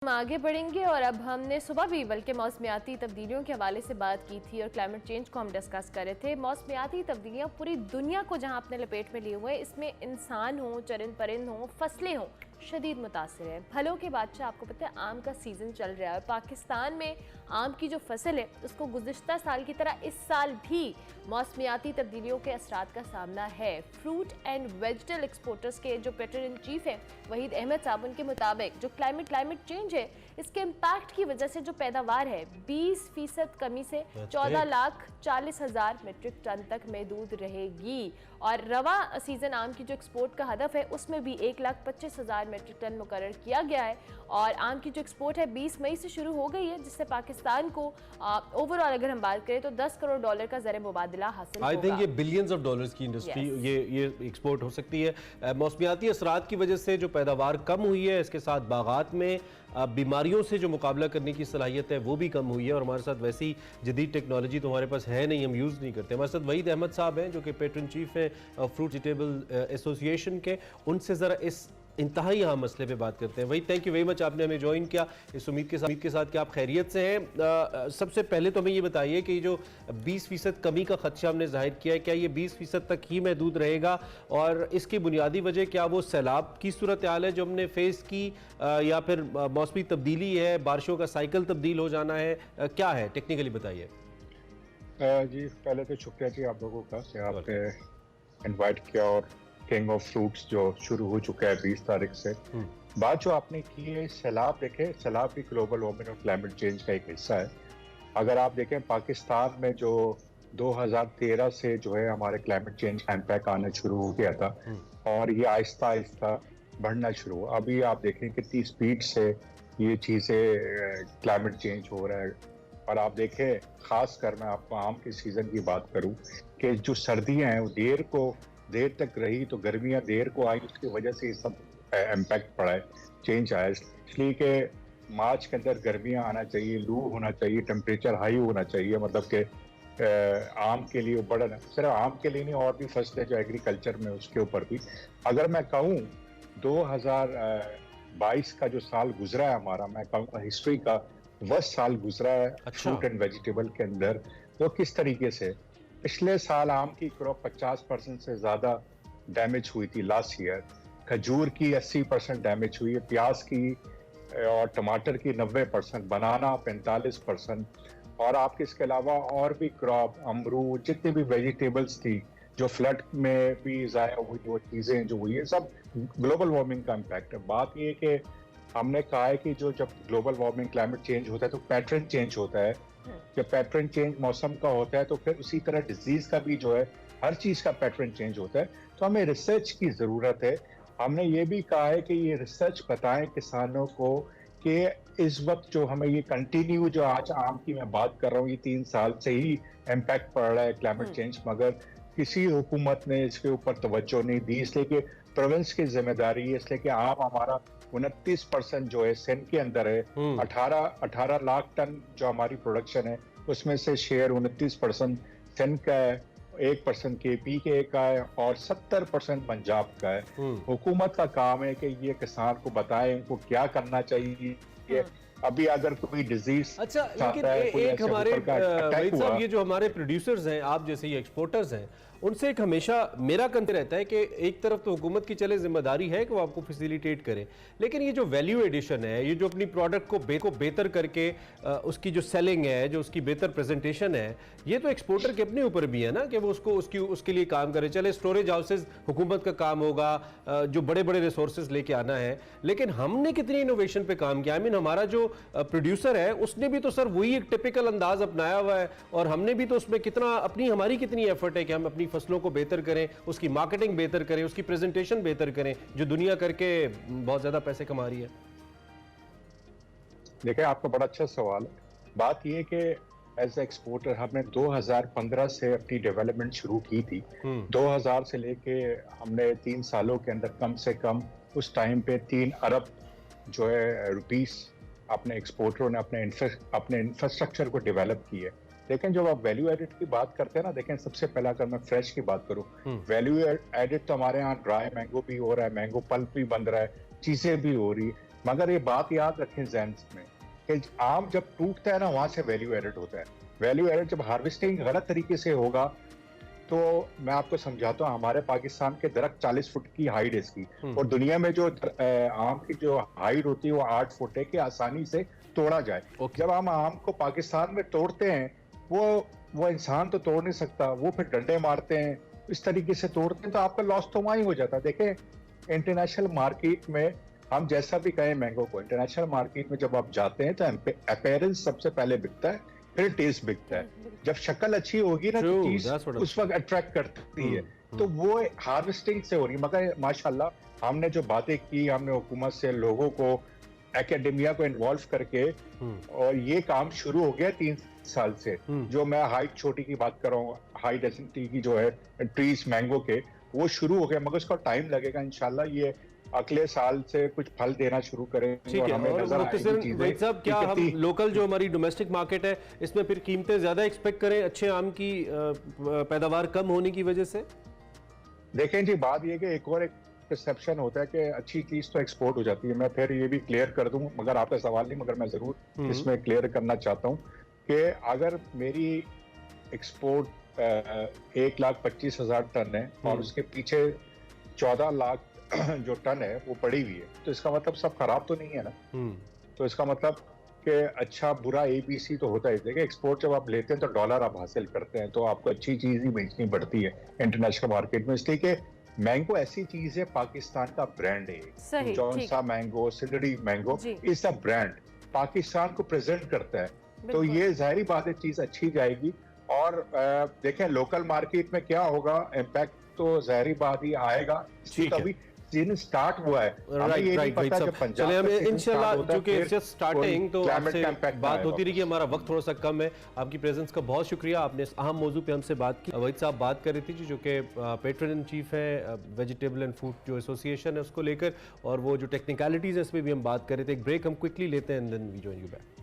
हम आगे बढ़ेंगे और अब हमने सुबह भी बल्कि मौसमियाती तब्दीलियों के हवाले से बात की थी और क्लाइमेट चेंज को हम डिस्कस कर रहे थे। मौसमियाती तब्दीलियां पूरी दुनिया को जहां अपने लपेट में लिए हुए, इसमें इंसान हो, चरिंद परिंद हो, फसलें हों, शदीद मुतासिर है। फलों के बादशाह आपको पता है आम का सीज़न चल रहा है और पाकिस्तान में आम की जो फसल है उसको गुज़िश्ता साल की तरह इस साल भी मौसमियाती तब्दीलियों के असरात का सामना है। फ्रूट एंड वेजिटेबल एक्सपोर्टर्स के जो पेटर इन चीफ हैं वहीद अहमद साहब, उनके मुताबिक जो क्लाइमेट चेंज है इसके इम्पैक्ट की वजह से जो पैदावार है 20% कमी से 14,40,000 मीट्रिक टन तक महदूद रहेगी और रवा सीजन आम की जो एक्सपोर्ट का हदफ है उसमें भी 1,25,000 मीट्रिक टन मुकर्रर किया गया है और आम की जो एक्सपोर्ट है 20 मई से शुरू हो गई है, जिससे पाकिस्तान को ओवरऑल अगर हम बात करें तो $10 करोड़ का ज़र मुबादला हासिल होगा। आई थिंक ये बिलियंस ऑफ डॉलर्स की इंडस्ट्री ये एक्सपोर्ट हो सकती है। मौसमियाती असरात की वजह से जो पैदावार कम हुई है, इसके साथ बागात में बीमारियों से जो मुकाबला करने की सलाहियत है वो भी कम हुई है और हमारे साथ वैसी जदीद टेक्नोलॉजी तो हमारे पास है नहीं, हम यूज़ नहीं करते। हमारे साथ वहीद अहमद साहब हैं जो कि पेट्रन चीफ है फ्रूट वेजिटेबल एसोसिएशन के, उनसे ज़रा इस इंतहाई अहम मसले पे बात करते हैं। वही थैंक यू वेरी मच, आपने हमें ज्वाइन किया इस उम्मीद के साथ कि आप खैरियत से हैं। सबसे पहले तो हमें ये बताइए कि जो 20% कमी का खदशा हमने जाहिर किया है, क्या ये 20% तक ही महदूद रहेगा और इसकी बुनियादी वजह क्या वो सैलाब की सूरत हाल है जो हमने फेस की या फिर मौसमी तब्दीली है, बारिशों का साइकिल तब्दील हो जाना है, क्या है टेक्निकली बताइए। जी पहले तो शुक्रिया जी आप लोगों का कि आपने इनवाइट किया और किंग ऑफ फ्रूट्स जो शुरू हो चुका है 20 तारीख से। बात जो आपने की है सैलाब, देखें सैलाब भी ग्लोबल वार्मिंग और क्लाइमेट चेंज का एक हिस्सा है। अगर आप देखें पाकिस्तान में जो 2013 से जो है हमारे क्लाइमेट चेंज का इम्पैक्ट आना शुरू हो गया था और ये आहिस्ता आहिस्ता बढ़ना शुरू हुआ। अभी आप देखें कितनी स्पीड से ये चीज़ें क्लाइमेट चेंज हो रहा है और आप देखें खास कर मैं आपको आम के सीज़न की बात करूं कि जो सर्दियां हैं वो देर तक रही तो गर्मियां देर को आई, उसकी वजह से ये सब इम्पैक्ट पड़ा है, चेंज आया। इसलिए कि मार्च के अंदर गर्मियां आना चाहिए, लू होना चाहिए, टेम्परेचर हाई होना चाहिए, मतलब कि आम के लिए बड़ा सिर्फ आम के लिए नहीं और भी फसलें जो एग्रीकल्चर में उसके ऊपर भी। अगर मैं कहूँ 2022 का जो साल गुजरा है हमारा, मैं कहूँगा हिस्ट्री का वर्स्ट साल गुजरा है फ्रूट एंड वेजिटेबल के अंदर। वो किस तरीके से पिछले साल आम की क्रॉप 50% से ज्यादा डैमेज हुई थी लास्ट ईयर, खजूर की 80% डैमेज हुई है, प्याज की और टमाटर की 90%, बनाना 45%, और आपके इसके अलावा और भी क्रॉप अमरूद जितनी भी वेजिटेबल्स थी जो फ्लड में भी ज़ाया हुई, वो चीज़ें जो हुई है सब ग्लोबल वार्मिंग का इम्पैक्ट है। बात ये कि हमने कहा है कि जब ग्लोबल वार्मिंग क्लाइमेट चेंज होता है तो पैटर्न चेंज होता है। जब पैटर्न चेंज मौसम का होता है तो फिर उसी तरह डिजीज का भी जो है हर चीज का पैटर्न चेंज होता है। तो हमें रिसर्च की जरूरत है। हमने ये भी कहा है कि ये रिसर्च बताएं किसानों को कि इस वक्त जो हमें ये कंटिन्यू जो आज आम की मैं बात कर रहा हूँ, ये 3 साल से ही इम्पैक्ट पड़ रहा है क्लाइमेट चेंज, मगर किसी हुकूमत ने इसके ऊपर तवज्जो नहीं दी, इसलिए कि प्रोविंस की जिम्मेदारी है। इसलिए कि आम हमारा 29% जो है सिंध के अंदर है, 18 लाख टन जो हमारी प्रोडक्शन है उसमें से शेयर 29% सिंध का है, 1% केपी के का है और 70% पंजाब का है। हुकूमत का काम है कि ये किसान को बताए उनको क्या करना चाहिए। अभी अगर कोई डिजीज अच्छा, लेकिन एक हमारे वहीद साहब, ये जो हमारे प्रोड्यूसर्स हैं, आप जैसे ये एक्सपोर्टर्स हैं, उनसे एक हमेशा मेरा कंसर्न रहता है कि एक तरफ तो हुकूमत की चले जिम्मेदारी है कि वो आपको फैसिलिटेट करे, लेकिन ये जो वैल्यू एडिशन है, ये जो अपनी प्रोडक्ट को बेहतर करके उसकी जो सेलिंग है, जो उसकी बेहतर प्रेजेंटेशन है, ये तो एक्सपोर्टर के अपने ऊपर भी है ना कि वो उसके लिए काम करे। चले स्टोरेज हाउसेज हुकूमत का काम होगा, जो बड़े बड़े रिसोर्सेज लेके आना है, लेकिन हमने कितनी इनोवेशन पे काम किया। आई मीन हमारा जो प्रोड्यूसर है उसने भी तो सर वही एक टिपिकल अंदाज अपनाया हुआ है और हमने भी तो उसमें हमारी कितनी एफर्ट है कि हम अपनी फसलों को बेहतर करें, उसकी मार्केटिंग बेहतर करें, उसकी प्रेजेंटेशन बेहतर करें, जो दुनिया करके बहुत ज्यादा पैसे कमा रही है। देखिए आपका बड़ा अच्छा सवाल है। बात यह कि एज ए एक्सपोर्टर हमने 2015 से अपनी डेवलपमेंट शुरू की थी। 2000 से लेके हमने 3 सालों के अंदर कम से कम उस टाइम पे 3 अरब जो है रुपीस अपने एक्सपोर्टरों ने अपने इंफ्रास्ट्रक्चर को डेवलप किया। लेकिन जब आप वैल्यू एडिड की बात करते हैं ना, देखें सबसे पहला अगर मैं फ्रेश की बात करूं, वैल्यू एडिड तो हमारे यहाँ ड्राई मैंगो भी हो रहा है, मैंगो पल्प भी बन रहा है, चीजें भी हो रही है, मगर ये बात याद रखें जहन में कि आम जब टूटता है ना, वहां से वैल्यू एडेड होता है। वैल्यू एडेड जब हार्वेस्टिंग गलत तरीके से होगा, तो मैं आपको समझाता हूँ, हमारे पाकिस्तान के दरख्त 40 फुट की हाइट है इसकी, और दुनिया में जो आम की जो हाइट होती है वो 8 फुट है कि आसानी से तोड़ा जाए। जब हम आम को पाकिस्तान में तोड़ते हैं, वो इंसान तो तोड़ नहीं सकता, वो फिर डंडे मारते हैं, इस तरीके से तोड़ते हैं, तो आपका लॉस तो वहाँ ही हो जाता है। देखें इंटरनेशनल मार्केट में हम जैसा भी कहें मैंगो को, इंटरनेशनल मार्केट में जब आप जाते हैं तो अपीयरेंस सबसे पहले बिकता है, फिर टेस्ट बिकता है। जब शक्ल अच्छी होगी ना तो चीज उस वक्त अट्रैक्ट करती है। तो वो हार्वेस्टिंग से हो रही है। मगर माशाल्लाह हमने जो बातें की, हमने हुकूमत से, लोगों को, एकेडमिया को इन्वॉल्व करके, और ये काम शुरू हो गया 3 साल से। जो मैं हाइट छोटी की बात कर रहा हूँ, हाई डेंसिटी की जो है ट्रीज मैंगो के, वो शुरू हो गया, मगर उसका टाइम लगेगा। इंशाल्लाह ये अगले साल से कुछ फल देना शुरू करेंगे। ठीक है। और साहब, क्या हम लोकल जो हमारी डोमेस्टिक मार्केट है, इसमें फिर कीमतें ज्यादा एक्सपेक्ट करें अच्छे आम की पैदावार कम होने की वजह से? देखें जी, बात ये कि एक परसेप्शन होता है कि अच्छी चीज तो एक्सपोर्ट हो जाती है। मैं फिर ये भी क्लियर कर दूं, मगर आपका सवाल नहीं, मगर मैं जरूर इसमें क्लियर करना चाहता हूं कि अगर मेरी एक्सपोर्ट 1,25,000 टन है और उसके पीछे 14 लाख जो टन है वो पड़ी हुई है, तो इसका मतलब सब खराब तो नहीं है ना। तो इसका मतलब कि अच्छा बुरा ABC तो होता है। देखिए एक्सपोर्ट जब आप लेते हैं तो डॉलर आप हासिल करते हैं, तो आपको अच्छी चीज ही बेचनी पड़ती है इंटरनेशनल मार्केट में। इसलिए कि मैंगो ऐसी चीज है, पाकिस्तान का ब्रांड है। जौनसा mango, Sindhri mango is the brand, Pakistan को प्रेजेंट करता है। तो ये जाहिर बात है चीज अच्छी जाएगी। और देखें लोकल मार्केट में क्या होगा, इम्पैक्ट तो जाहिर बात ही आएगा। अभी सीजन स्टार्ट हुआ है, चलिए हमें इंशाल्लाह, क्योंकि इट्स जस्ट स्टार्टिंग, तो आपसे बात होती रही कि हमारा वक्त थोड़ा सा कम है। आपकी प्रेजेंस का बहुत शुक्रिया, आपने इस अहम मौजू पे हमसे बात की। वहीद साहब बात कर रही थी जो कि पेट्रन इन चीफ है वेजिटेबल एंड फूड जो एसोसिएशन है उसको लेकर, और वो जो टेक्निकलिटीज है इस पर भी हम बात कर रहे थे। एक ब्रेक हम क्विकली लेते हैं and then we join you back.